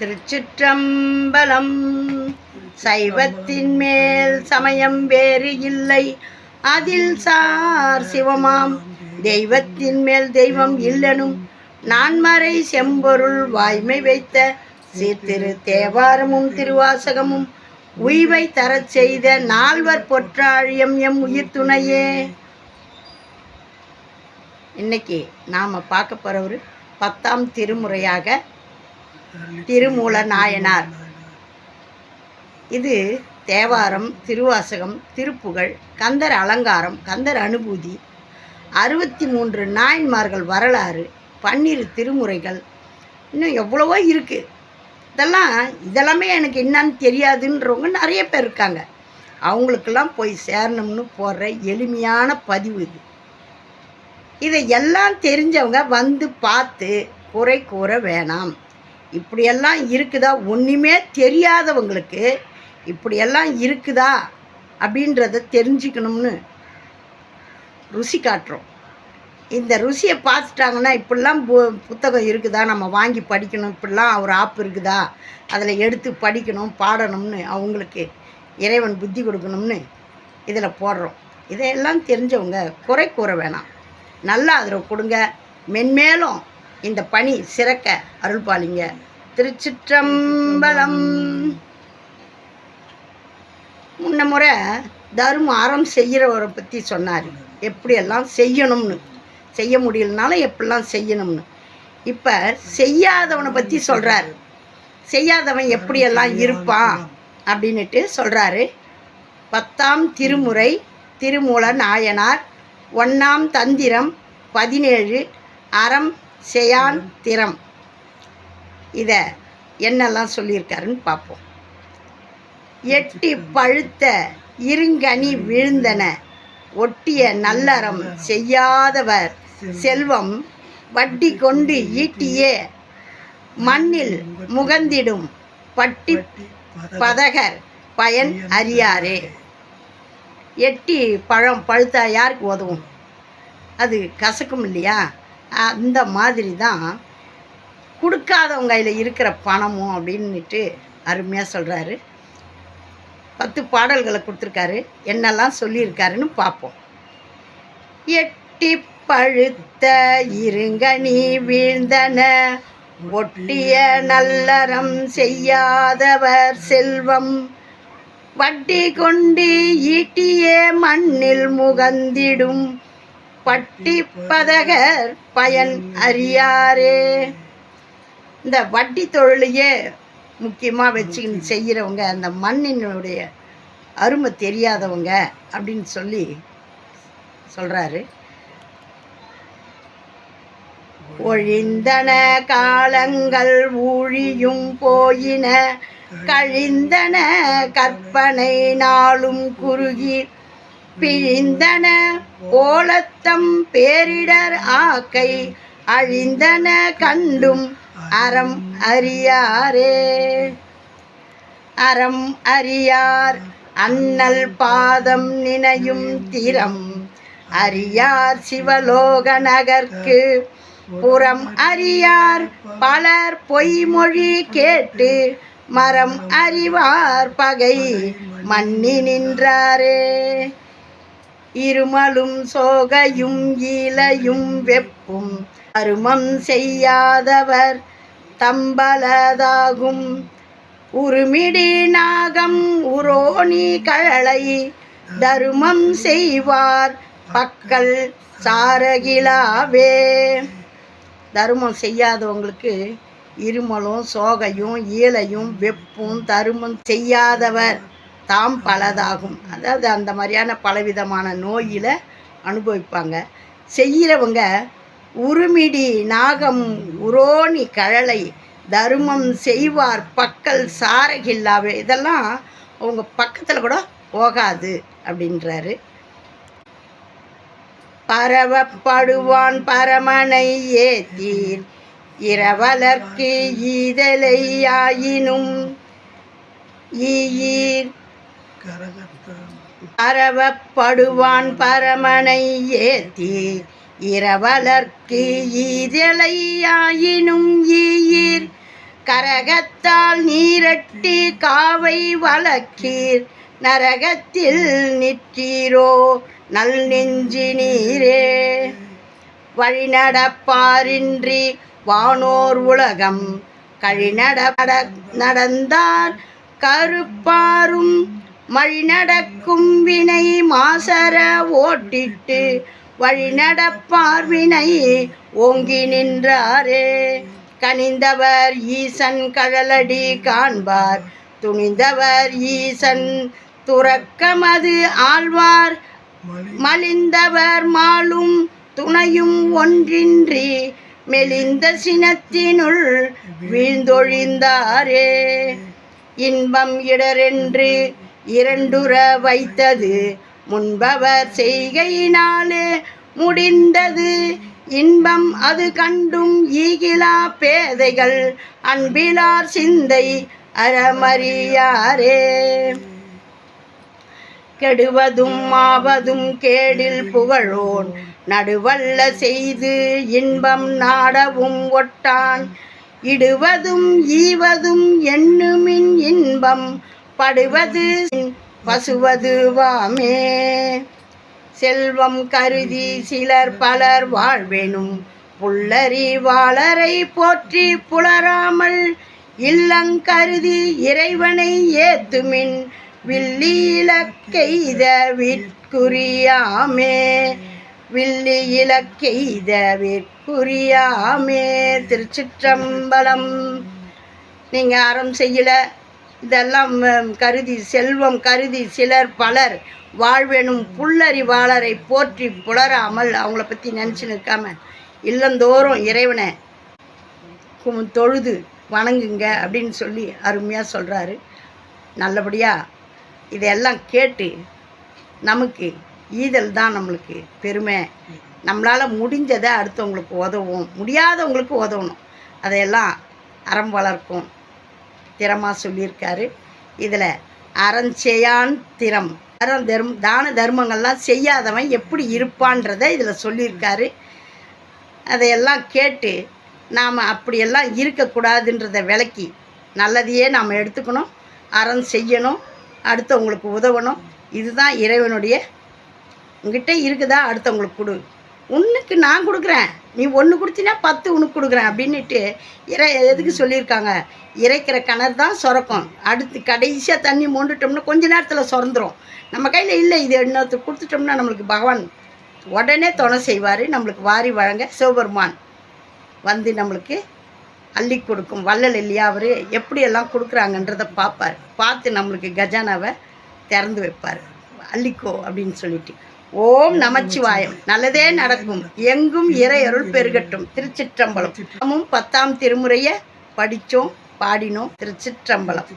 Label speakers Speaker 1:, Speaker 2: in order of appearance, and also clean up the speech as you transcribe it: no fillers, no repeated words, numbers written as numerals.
Speaker 1: திருச்சிற்றம்பலம். சைவத்தின் மேல் சமயம் வேறு இல்லை, அதில் சார் சிவமாம். தெய்வத்தின் மேல் தெய்வம் இல்லனும், நான்மறை செம்பொருள் வாய்மை வைத்த சீர்திரு தேவாரமும் திருவாசகமும் உய்வை தரச் செய்த நால்வர் பொற்றாழியம் எம் உயிர் துணையே. இன்னைக்கு நாம் பார்க்க போகிறவர் 10ஆம் திருமுறையாக திருமூல நாயனார். இது தேவாரம், திருவாசகம், திருப்புகழ், கந்தர் அலங்காரம், கந்தர் அனுபூதி, 63 நாயன்மார்கள் வரலாறு, 12 திருமுறைகள், இன்னும் எவ்வளவோ இருக்குது. இதெல்லாமே எனக்கு என்னன்னு தெரியாதுன்றவங்க நிறைய பேர் இருக்காங்க. அவங்களுக்கெல்லாம் போய் சேரணும்னு போடுற எளிமையான பதிவு இது. இதை எல்லாம் தெரிஞ்சவங்க வந்து பார்த்து குறை கூற வேணாம். இப்படியெல்லாம் இருக்குதா, ஒன்றுமே தெரியாதவங்களுக்கு இப்படியெல்லாம் இருக்குதா அப்படின்றத தெரிஞ்சுக்கணும்னு ருசி காட்டுறோம். இந்த ருசியை பார்த்துட்டாங்கன்னா, இப்படிலாம் புத்தகம் இருக்குதா, நம்ம வாங்கி படிக்கணும், இப்படிலாம் ஒரு ஆப் இருக்குதா, அதில் எடுத்து படிக்கணும், பாடணும்னு அவங்களுக்கு இறைவன் புத்தி கொடுக்கணும்னு இதில் போடுறோம். இதையெல்லாம் தெரிஞ்சவங்க குறை கூற வேணாம், நல்ல ஆதரவு கொடுங்க. மென்மேலும் இந்த பணி சிறக்க அருள்பாலிங்க. திருச்சிற்றம்பலம். முன்ன முறை தர்ம அறம் செய்கிறவரை பற்றி சொன்னார், எப்படியெல்லாம் செய்யணும்னு, செய்ய முடியலனாலும் எப்படிலாம் செய்யணும்னு. இப்போ செய்யாதவனை பற்றி சொல்கிறார். செய்யாதவன் எப்படியெல்லாம் இருப்பான் அப்படின்ட்டு சொல்கிறாரு. 10ஆம் திருமுறை திருமூல நாயனார், 1ஆம் தந்திரம் 17 அறம் செய்யான் திறம். இதை என்னெல்லாம் சொல்லியிருக்காருன்னு பார்ப்போம். எட்டி பழுத்த இருங்கனி விழுந்தன, ஒட்டிய நல்லறம் செய்யாதவர் செல்வம் வட்டி கொண்டு ஈட்டியே மண்ணில் முகந்திடும் பட்டி பதகர் பயன் அறியாரே. எட்டி பழம் பழுத்தா யாருக்கு உதவும்? அது கசக்கும் இல்லையா? அந்த மாதிரி தான் கொடுக்காதவங்க கையில் இருக்கிற பணமும் அப்படின்ட்டு அருமையாக சொல்கிறாரு. 10 பாடல்களை கொடுத்துருக்காரு. என்னெல்லாம் சொல்லியிருக்காருன்னு பார்ப்போம். எட்டி பழுத்த இருங்கனி வீழ்ந்தன, ஒட்டிய நல்லறம் செய்யாதவர் செல்வம் வட்டி கொண்டு ஈட்டியே மண்ணில் முகந்திடும் பட்டி பதகர் பயன் அறியாரே. இந்த வட்டி தொழிலையே முக்கியமாக வச்சு செய்கிறவங்க அந்த மண்ணினுடைய அருமை தெரியாதவங்க அப்படின்னு சொல்லி சொல்கிறாரு. ஒழிந்தன காலங்கள் ஊழியும் போயின, கழிந்தன கற்பனை நாளும் குறுகி, பிழிந்தன ஓலத்தம் பேரிடர் ஆக்கை, அழிந்தன கண்டும் அறம் அறியாரே. அறம் அறியார் அண்ணல் பாதம் நினையும் திறம், அறியார் சிவலோக நகர்க்கு புறம், அறியார் பலர் பொய்மொழி கேட்டு மரம் அறிவார் பகை மன்னி நின்றாரே. இருமலும் சோகையும் ஈலையும் வெப்பும் அருமம் செய்யாதவர் தம்பலதாகும், உருமிடி நாகம் உரோணி கழலை தருமம் செய்வார் பக்கல் சாரகிலாவே. தருமம் செய்யாதவங்களுக்கு இருமலும் சோகையும் ஈலையும் வெப்பும் தருமம் செய்யாதவர் தாம் பலதாகும். அதாவது அந்த மாதிரியான பலவிதமான நோயில் அனுபவிப்பாங்க. செய்கிறவங்க உருமிடி நாகம் உரோணி கழலை தருமம் செய்வார் பக்கல் சாரகில்லாவே. இதெல்லாம் அவங்க பக்கத்தில் கூட போகாது அப்படின்றாரு. பரவப்படுவான் பரமனை ஏத்தீர், இரவலர்க்கு ஈதலை ஆயினும் ஈயீர். பரவப்படுவான் பரமனை ஏத்தீர், இரவலர்க்கு ஈதலை ஆயினும் ஈயீர். கரகத்தால் நீரட்டி காவை வளக்கீர் நரகத்தில் நிற்றீரோ நல் நெஞ்சி நீரே. வழிநடப்பாரின்றி வானோர் உலகம் நடந்தார் கருப்பாரும் மழிநடக்கும் வினை மாசர ஓட்டிட்டு வழிநடப்பார் வினை ஓங்கி நின்றாரே. கனிந்தவர் ஈசன் கழலடி காண்பார் துணிந்தவர் ஈசன் துறக்கமது ஆழ்வார் மலிந்தவர் மாலும் துணையும் ஒன்றின்றி மெலிந்த சினத்தினுள் வீழ்ந்தொழிந்தாரே. இன்பம் இடரென்று இரண்டுற வைத்தது முன்பவர் செய்கையினாலே முடிந்தது இன்பம் அது கண்டும் ஈகிலா பேதைகள் அன்பிலார் சிந்தை அறமறியாரே. கெடுவதும் ஆவதும் கேடில் புகழோன் நடுவல்ல செய்து இன்பம் நாடவும் ஒட்டான் இடுவதும் ஈவதும் எண்ணுமின் இன்பம் படுவது பசுவது வாமே. செல்வம் கருதி சிலர் பலர் வாழ்வேனும் புல்லறி வாளரை போற்றி புலராமல் இல்லங்கருதி இறைவனை ஏத்துமின் வில்லி இலக்கெய்த விற்குரியாமே. வில்லி இலக்கெய்த விற்குரியாமே. திருச்சிற்றம்பலம். நீங்கள் அறம் செய்யலை, இதெல்லாம் கருதி செல்வம் கருதி சிலர் பலர் வாழ்வேனும் புல்லறி வாளரை போற்றி புலராமல் அவங்கள பற்றி நினச்சி நிற்காம இல்லந்தோறும் இறைவனை தொழுது வணங்குங்க அப்படின்னு சொல்லி அருமையாக சொல்கிறாரு. நல்லபடியாக இதையெல்லாம் கேட்டு நமக்கு ஈதல் தான் நம்மளுக்கு பெருமை. நம்மளால் முடிஞ்சதை அடுத்தவங்களுக்கு உதவும், முடியாதவங்களுக்கு உதவணும். அதையெல்லாம் அறம் வளர்க்கும் திறமாக சொல்லியிருக்காரு. இதில் அறஞ்செயான் திறம் தான தர்மங்கள்லாம் செய்யாதவன் எப்படி இருப்பான்றதை இதில் சொல்லியிருக்காரு. அதையெல்லாம் கேட்டு நாம் அப்படியெல்லாம் இருக்கக்கூடாதுன்றதை விளக்கி நல்லதையே நாம் எடுத்துக்கணும், அறம் செய்யணும், அடுத்தவங்களுக்கு உதவணும். இதுதான் இறைவனுடைய. உங்ககிட்ட இருக்குதா அடுத்தவங்களுக்கு கொடு, உன்னுக்கு நான் கொடுக்குறேன், நீ ஒன்று கொடுத்தினா 10 உனக்கு கொடுக்குறேன் அப்படின்ட்டு எதுக்கு சொல்லியிருக்காங்க. இறைக்கிற கிணறு தான் சுரக்கும். அடுத்து கடைசியாக தண்ணி மோண்டுட்டோம்னா கொஞ்ச நேரத்தில் சுரந்துடும். நம்ம கையில் இல்லை, இது இன்னொருத்தர் கொடுத்துட்டோம்னா நம்மளுக்கு பகவான் உடனே துணை செய்வார். நம்மளுக்கு வாரி வழங்க சிவபெருமான் வந்து நம்மளுக்கு அள்ளி கொடுக்கும். வள்ளல் இல்லையா, அவர் எப்படியெல்லாம் கொடுக்குறாங்கன்றதை பார்ப்பார். பார்த்து நம்மளுக்கு கஜானாவை திறந்து வைப்பார். அள்ளிக்கோ அப்படின்னு சொல்லிட்டு. ஓம் நமச்சிவாயம். நல்லதே நடக்கும், எங்கும் இறை அருள் பெருகட்டும். திருச்சிற்றம்பலம். 10ஆம் திருமுறையை படித்தோம், பாடினோம். திருச்சிற்றம்பலம்.